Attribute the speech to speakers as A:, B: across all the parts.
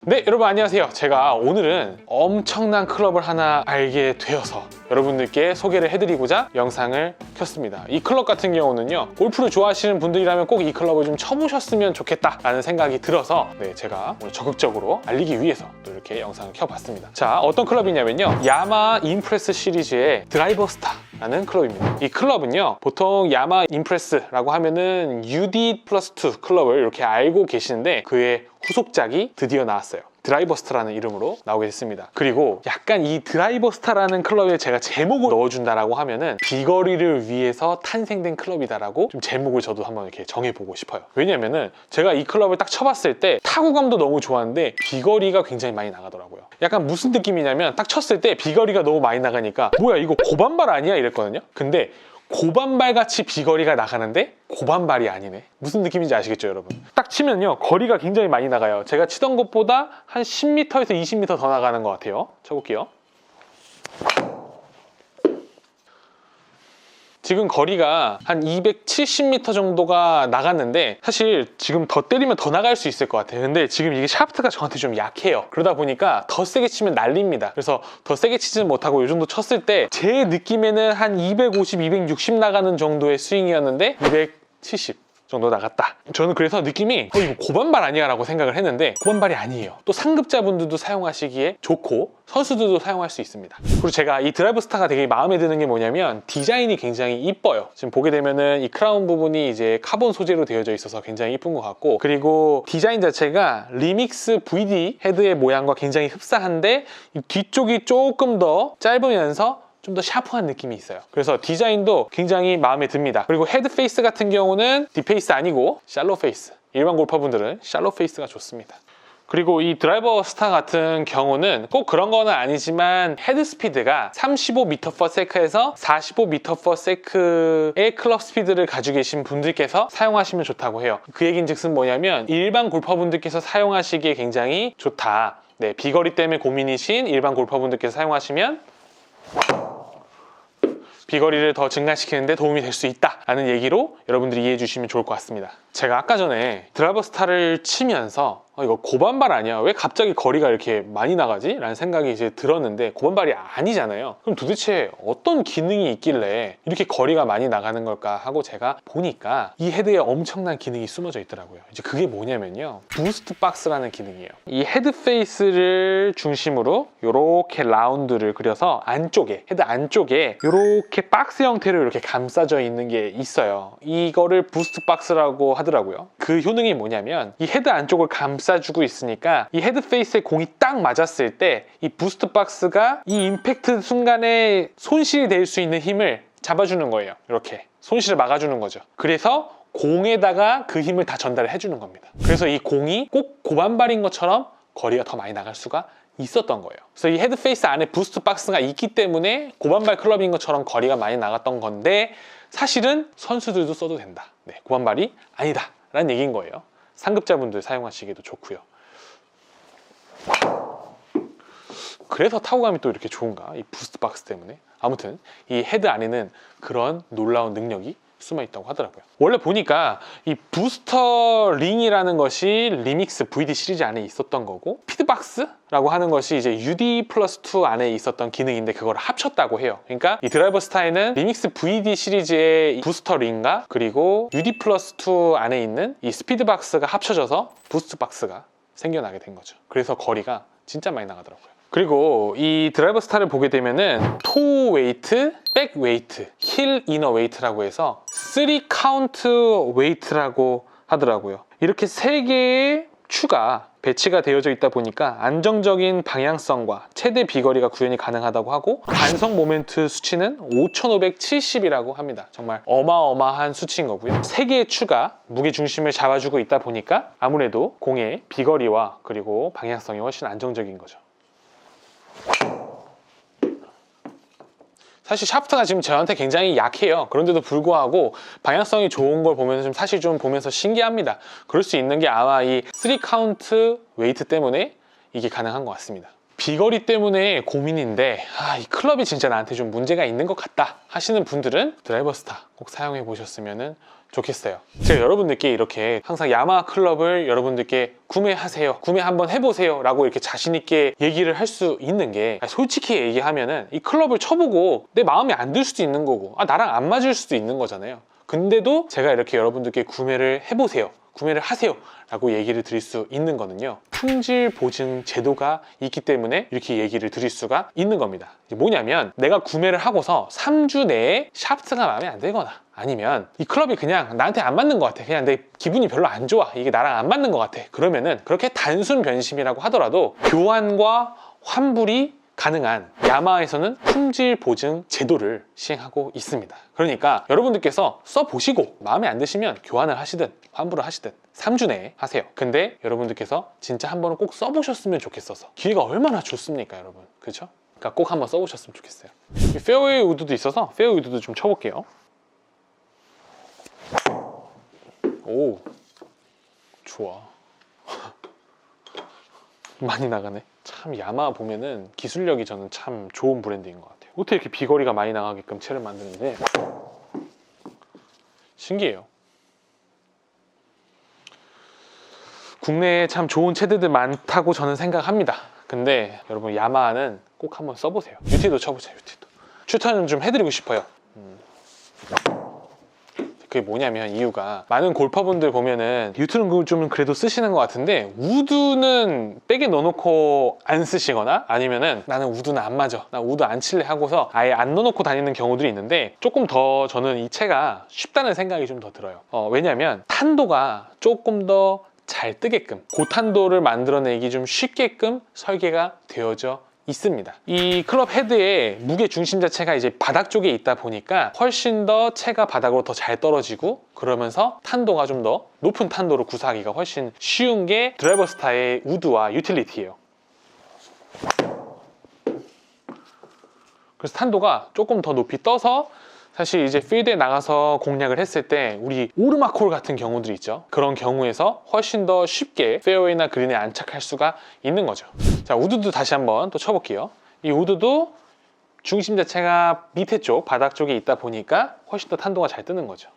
A: 네, 여러분 안녕하세요. 제가 오늘은 엄청난 클럽을 하나 알게 되어서 여러분들께 소개를 해드리고자 영상을 켰습니다. 이 클럽 같은 경우는요, 골프를 좋아하시는 분들이라면 꼭 이 클럽을 좀 쳐보셨으면 좋겠다라는 생각이 들어서 제가 오늘 적극적으로 알리기 위해서 또 이렇게 영상을 켜봤습니다. 자, 어떤 클럽이냐면요, 야마 임프레스 시리즈의 드라이버 스타라는 클럽입니다. 이 클럽은요, 보통 야마 임프레스라고 하면은 UD 플러스 2 클럽을 이렇게 알고 계시는데 그의 후속작이 드디어 나왔어요. 드라이버 스타라는 이름으로 나오게 됐습니다. 그리고 약간 이 드라이버 스타라는 클럽에 제가 제목을 넣어준다라고 하면은 비거리를 위해서 탄생된 클럽이다라고 좀 제목을 저도 한번 이렇게 정해보고 싶어요. 왜냐면은 제가 이 클럽을 딱 쳐봤을 때 타구감도 너무 좋았는데 비거리가 굉장히 많이 나가더라고요. 약간 무슨 느낌이냐면 딱 쳤을 때 비거리가 너무 많이 나가니까 뭐야 이거 고반발 아니야? 이랬거든요. 근데 고반발 같이 비거리가 나가는데 고반발이 아니네. 무슨 느낌인지 아시겠죠, 여러분? 딱 치면요, 거리가 굉장히 많이 나가요. 제가 치던 것보다 한 10m에서 20m 더 나가는 것 같아요. 쳐볼게요. 지금 거리가 한 270m 정도가 나갔는데 사실 지금 더 때리면 더 나갈 수 있을 것 같아요. 근데 지금 이게 샤프트가 저한테 좀 약해요. 그러다 보니까 더 세게 치면 날립니다. 그래서 더 세게 치지는 못하고 이 정도 쳤을 때 제 느낌에는 한 250, 260 나가는 정도의 스윙이었는데 270 정도 나갔다. 저는 그래서 느낌이 이거 고반발 아니야 라고 생각을 했는데 고반발이 아니에요. 또 상급자분들도 사용하시기에 좋고 선수들도 사용할 수 있습니다. 그리고 제가 이 드라이브 스타가 되게 마음에 드는 게 뭐냐면 디자인이 굉장히 이뻐요. 지금 보게 되면은 이 크라운 부분이 이제 카본 소재로 되어져 있어서 굉장히 이쁜 것 같고, 그리고 디자인 자체가 리믹스 VD 헤드의 모양과 굉장히 흡사한데 이 뒤쪽이 조금 더 짧으면서 좀 더 샤프한 느낌이 있어요. 그래서 디자인도 굉장히 마음에 듭니다. 그리고 헤드 페이스 같은 경우는 딥페이스 아니고 샬로 페이스, 일반 골퍼분들은 샬로 페이스가 좋습니다. 그리고 이 드라이버 스타 같은 경우는 꼭 그런 거는 아니지만 헤드 스피드가 35m/s에서 45m/s의 클럽 스피드를 가지고 계신 분들께서 사용하시면 좋다고 해요. 그 얘기인즉슨 뭐냐면 일반 골퍼분들께서 사용하시기에 굉장히 좋다. 네, 비거리 때문에 고민이신 일반 골퍼분들께서 사용하시면 비거리를 더 증가시키는데 도움이 될 수 있다라는 얘기로 여러분들이 이해해 주시면 좋을 것 같습니다. 제가 아까 전에 드라이버 스타를 치면서 이거 고반발 아니야? 왜 갑자기 거리가 이렇게 많이 나가지? 라는 생각이 이제 들었는데 고반발이 아니잖아요. 그럼 도대체 어떤 기능이 있길래 이렇게 거리가 많이 나가는 걸까 하고 제가 보니까 이 헤드에 엄청난 기능이 숨어져 있더라고요. 이제 그게 뭐냐면요, 부스트 박스라는 기능이에요. 이 헤드 페이스를 중심으로 이렇게 라운드를 그려서 안쪽에, 헤드 안쪽에 이렇게 박스 형태로 이렇게 감싸져 있는 게 있어요. 이거를 부스트 박스라고 하더라고요. 그 효능이 뭐냐면 이 헤드 안쪽을 감싸주고 있으니까 이 헤드 페이스에 공이 딱 맞았을 때 이 부스트 박스가 이 임팩트 순간에 손실이 될 수 있는 힘을 잡아주는 거예요. 이렇게 손실을 막아주는 거죠. 그래서 공에다가 그 힘을 다 전달을 해주는 겁니다. 그래서 이 공이 꼭 고반발인 것처럼 거리가 더 많이 나갈 수가 있었던 거예요. 그래서 이 헤드 페이스 안에 부스트 박스가 있기 때문에 고반발 클럽인 것처럼 거리가 많이 나갔던 건데 사실은 선수들도 써도 된다. 네, 고반발이 아니다 라는 얘기인 거예요. 상급자분들 사용하시기도 좋고요. 그래서 타구감이 또 이렇게 좋은가? 이 부스트 박스 때문에. 아무튼 이 헤드 안에는 그런 놀라운 능력이 숨어 있다고 하더라고요. 원래 보니까 이 부스터 링이라는 것이 리믹스 VD 시리즈 안에 있었던 거고, 피드박스라고 하는 것이 이제 UD 플러스 2 안에 있었던 기능인데 그걸 합쳤다고 해요. 그러니까 이 드라이버 스타에는 리믹스 VD 시리즈의 부스터 링과 그리고 UD 플러스 2 안에 있는 이 스피드 박스가 합쳐져서 부스트 박스가 생겨나게 된 거죠. 그래서 거리가 진짜 많이 나가더라고요. 그리고 이 드라이버 스타를 보게 되면은 토 웨이트, 백 웨이트, 힐 이너 웨이트라고 해서 3카운트 웨이트라고 하더라고요. 이렇게 3개의 추가 배치가 되어져 있다 보니까 안정적인 방향성과 최대 비거리가 구현이 가능하다고 하고, 반성 모멘트 수치는 5570이라고 합니다. 정말 어마어마한 수치인 거고요. 3개의 추가 무게 중심을 잡아주고 있다 보니까 아무래도 공의 비거리와 그리고 방향성이 훨씬 안정적인 거죠. 사실 샤프트가 지금 저한테 굉장히 약해요. 그런데도 불구하고 방향성이 좋은 걸 보면서 좀 사실 좀 보면서 신기합니다. 그럴 수 있는 게 아마 이 3카운트 웨이트 때문에 이게 가능한 것 같습니다. 비거리 때문에 고민인데 이 클럽이 진짜 나한테 좀 문제가 있는 것 같다 하시는 분들은 드라이버 스타 꼭 사용해 보셨으면 좋겠어요. 제가 여러분들께 이렇게 항상 야마하 클럽을 여러분들께 구매하세요, 구매 한번 해보세요 라고 이렇게 자신 있게 얘기를 할 수 있는 게, 솔직히 얘기하면은 이 클럽을 쳐보고 내 마음에 안 들 수도 있는 거고 나랑 안 맞을 수도 있는 거잖아요. 근데도 제가 이렇게 여러분들께 구매를 해보세요, 구매를 하세요 라고 얘기를 드릴 수 있는 거는요, 품질 보증 제도가 있기 때문에 이렇게 얘기를 드릴 수가 있는 겁니다. 뭐냐면 내가 구매를 하고서 3주 내에 샤프트가 마음에 안 들거나 아니면 이 클럽이 그냥 나한테 안 맞는 것 같아, 그냥 내 기분이 별로 안 좋아, 이게 나랑 안 맞는 것 같아, 그러면은 그렇게 단순 변심이라고 하더라도 교환과 환불이 가능한 야마하에서는 품질 보증 제도를 시행하고 있습니다. 그러니까 여러분들께서 써보시고 마음에 안 드시면 교환을 하시든 환불을 하시든 3주 내에 하세요. 근데 여러분들께서 진짜 한 번은 꼭 써보셨으면 좋겠어서, 기회가 얼마나 좋습니까 여러분, 그렇죠? 그러니까 꼭 한번 써보셨으면 좋겠어요. 페어웨이 우드도 있어서 페어웨이 우드도 좀 쳐볼게요. 오, 좋아. 많이 나가네. 참 야마하 보면은 기술력이 저는 참 좋은 브랜드인 것 같아요. 어떻게 이렇게 비거리가 많이 나가게끔 채를 만드는지 신기해요. 국내에 참 좋은 채들들 많다고 저는 생각합니다. 근데 여러분 야마하는 꼭 한번 써보세요. UT도 쳐보세요. UT도 추천은 좀 해드리고 싶어요. 그게 뭐냐면, 이유가 많은 골퍼분들 보면은 유튜브는 좀 그래도 쓰시는 것 같은데 우드는 백에 넣어놓고 안 쓰시거나 아니면은 나는 우드는 안 맞아, 나 우드 안 칠래 하고서 아예 안 넣어놓고 다니는 경우들이 있는데, 조금 더 저는 이 채가 쉽다는 생각이 좀 더 들어요. 왜냐면 탄도가 조금 더 잘 뜨게끔, 고탄도를 만들어내기 좀 쉽게끔 설계가 되어져 있습니다. 이 클럽 헤드의 무게 중심 자체가 이제 바닥 쪽에 있다 보니까 훨씬 더 채가 바닥으로 더 잘 떨어지고, 그러면서 탄도가 좀 더 높은 탄도로 구사하기가 훨씬 쉬운 게 드라이버 스타의 우드와 유틸리티예요. 그래서 탄도가 조금 더 높이 떠서 사실 이제 필드에 나가서 공략을 했을 때 우리 오르막홀 같은 경우들이 있죠. 그런 경우에서 훨씬 더 쉽게 페어웨이나 그린에 안착할 수가 있는 거죠. 자, 우드도 다시 한번 또 쳐볼게요. 이 우드도 중심 자체가 밑에 쪽 바닥 쪽에 있다 보니까 훨씬 더 탄도가 잘 뜨는 거죠.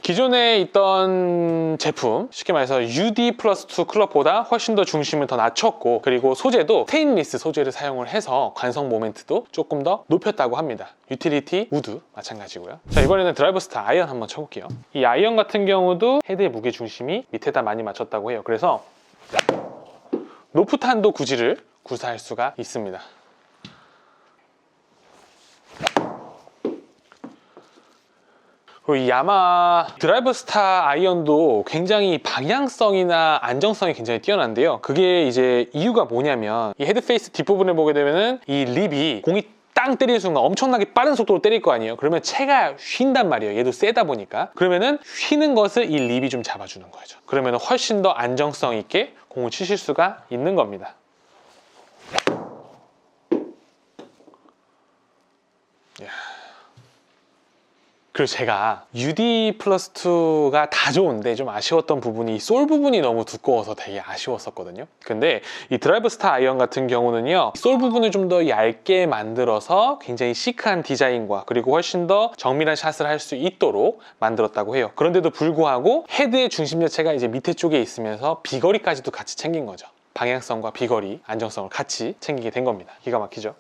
A: 기존에 있던 제품, 쉽게 말해서 UD 플러스 2 클럽보다 훨씬 더 중심을 더 낮췄고, 그리고 소재도 스테인리스 소재를 사용을 해서 관성 모멘트도 조금 더 높였다고 합니다. 유틸리티 우드 마찬가지고요. 자, 이번에는 드라이버 스타 아이언 한번 쳐볼게요. 이 아이언 같은 경우도 헤드의 무게 중심이 밑에다 많이 맞췄다고 해요. 그래서 높은 탄도 구질을 구사할 수가 있습니다. 이 야마하 드라이버 스타 아이언도 굉장히 방향성이나 안정성이 굉장히 뛰어난데요. 그게 이제 이유가 뭐냐면, 이 헤드 페이스 뒷부분을 보게 되면은 이 립이 공이 땅 때리는 순간 엄청나게 빠른 속도로 때릴 거 아니에요. 그러면 채가 휜단 말이에요. 얘도 세다 보니까. 그러면은 휘는 것을 이 립이 좀 잡아주는 거죠. 그러면 훨씬 더 안정성 있게 공을 치실 수가 있는 겁니다. 그리고 제가 UD 플러스 2가 다 좋은데 좀 아쉬웠던 부분이 솔 부분이 너무 두꺼워서 되게 아쉬웠었거든요. 근데 이 드라이브 스타 아이언 같은 경우는요, 솔 부분을 좀 더 얇게 만들어서 굉장히 시크한 디자인과 그리고 훨씬 더 정밀한 샷을 할 수 있도록 만들었다고 해요. 그런데도 불구하고 헤드의 중심 자체가 이제 밑에 쪽에 있으면서 비거리까지도 같이 챙긴 거죠. 방향성과 비거리, 안정성을 같이 챙기게 된 겁니다. 기가 막히죠?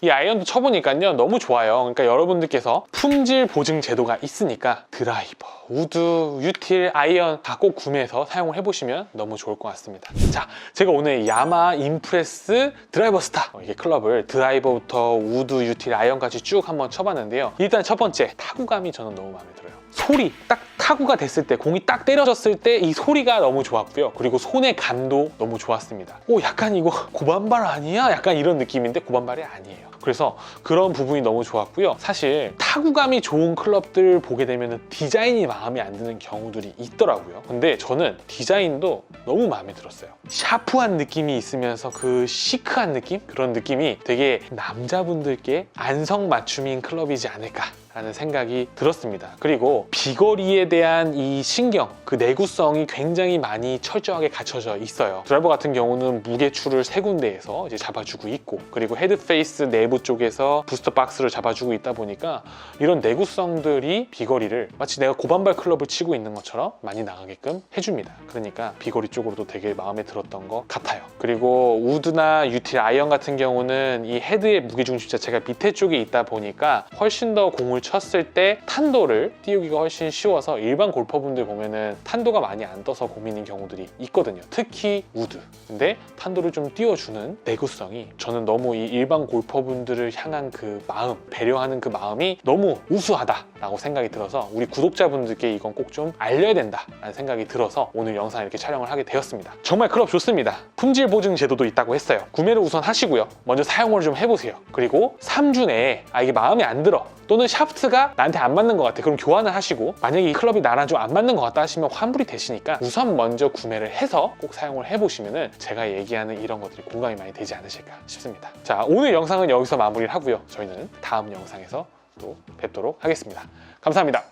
A: 이 아이언도 쳐보니까요 너무 좋아요. 그러니까 여러분들께서 품질 보증 제도가 있으니까 드라이버, 우드, 유틸, 아이언 다 꼭 구매해서 사용을 해보시면 너무 좋을 것 같습니다. 자, 제가 오늘 야마하 임프레스 드라이버 스타, 이게 클럽을 드라이버부터 우드, 유틸, 아이언까지 쭉 한번 쳐봤는데요. 일단 첫 번째, 타구감이 저는 너무 마음에 들어요. 소리, 딱 타구가 됐을 때, 공이 딱 때려졌을 때 이 소리가 너무 좋았고요. 그리고 손의 감도 너무 좋았습니다. 오, 약간 이거 고반발 아니야? 약간 이런 느낌인데 고반발이 아니에요. 그래서 그런 부분이 너무 좋았고요. 사실 타구감이 좋은 클럽들 보게 되면 디자인이 마음에 안 드는 경우들이 있더라고요. 근데 저는 디자인도 너무 마음에 들었어요. 샤프한 느낌이 있으면서 그 시크한 느낌? 그런 느낌이 되게 남자분들께 안성맞춤인 클럽이지 않을까 라는 생각이 들었습니다. 그리고 비거리에 대한 이 신경, 그 내구성이 굉장히 많이 철저하게 갖춰져 있어요. 드라이버 같은 경우는 무게추를 세 군데에서 이제 잡아주고 있고, 그리고 헤드페이스 내부 쪽에서 부스터 박스를 잡아주고 있다 보니까 이런 내구성들이 비거리를 마치 내가 고반발 클럽을 치고 있는 것처럼 많이 나가게끔 해줍니다. 그러니까 비거리 쪽으로도 되게 마음에 들었던 것 같아요. 그리고 우드나 유틸 아이언 같은 경우는 이 헤드의 무게중심 자체가 밑에 쪽에 있다 보니까 훨씬 더 공을 쳤을 때 탄도를 띄우기가 훨씬 쉬워서 일반 골퍼분들 보면은 탄도가 많이 안 떠서 고민인 경우들이 있거든요. 특히 우드. 근데 탄도를 좀 띄워주는 내구성이 저는 너무 이 일반 골퍼분들을 향한 그 마음, 배려하는 그 마음이 너무 우수하다라고 생각이 들어서 우리 구독자분들께 이건 꼭 좀 알려야 된다라는 생각이 들어서 오늘 영상 이렇게 촬영을 하게 되었습니다. 정말 클럽 좋습니다. 품질 보증 제도도 있다고 했어요. 구매를 우선 하시고요. 먼저 사용을 좀 해보세요. 그리고 3주 내에 이게 마음에 안 들어, 또는 샤프트가 나한테 안 맞는 것 같아, 그럼 교환을 하시고, 만약에 이 클럽이 나랑 좀 안 맞는 것 같다 하시면 환불이 되시니까 우선 먼저 구매를 해서 꼭 사용을 해보시면은 제가 얘기하는 이런 것들이 공감이 많이 되지 않으실까 싶습니다. 자, 오늘 영상은 여기서 마무리를 하고요. 저희는 다음 영상에서 또 뵙도록 하겠습니다. 감사합니다.